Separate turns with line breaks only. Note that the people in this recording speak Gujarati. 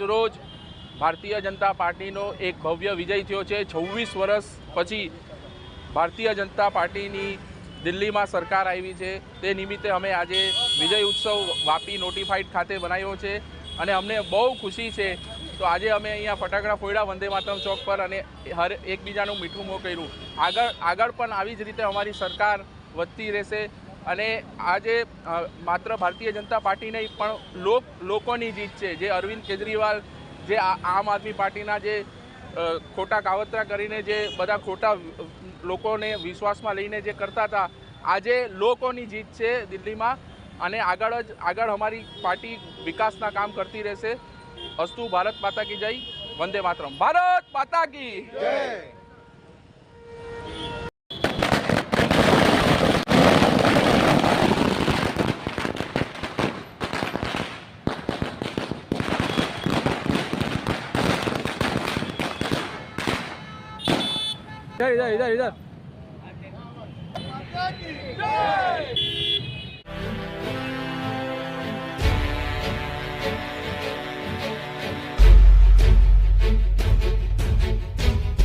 આજરોજ ભારતીય જનતા પાર્ટીનો એક ભવ્ય વિજય થયો છે। 26 વર્ષ પછી ભારતીય જનતા પાર્ટીની દિલ્હીમાં સરકાર આવી છે। તે નિમિત્તે અમે આજે વિજય ઉત્સવ વાપી નોટિફાઈડ ખાતે બનાવ્યો છે અને અમને બહુ ખુશી છે। તો આજે અમે અહીંયા ફટાકડા ફોડ્યા વંદે માતરમ ચોક પર અને હર એકબીજાનું મીઠું મોં કર્યું। આગળ પણ આવી જ રીતે અમારી સરકાર વધતી રહેશે અને આજે માત્ર ભારતીય જનતા પાર્ટી નહીં પણ લોકોની જીત છે। જે અરવિંદ કેજરીવાલ જે આમ આદમી પાર્ટીના જે ખોટા કાવતરા કરીને જે બધા ખોટા લોકોને વિશ્વાસમાં લઈને જે કરતા હતા, આજે લોકોની જીત છે દિલ્હીમાં અને આગળ અમારી પાર્ટી વિકાસના કામ કરતી રહેશે। અસ્તુ ભારત માતા કી જય, વંદે માતરમ, ભારત માતા કી જય। इधर इधर इधर इधर।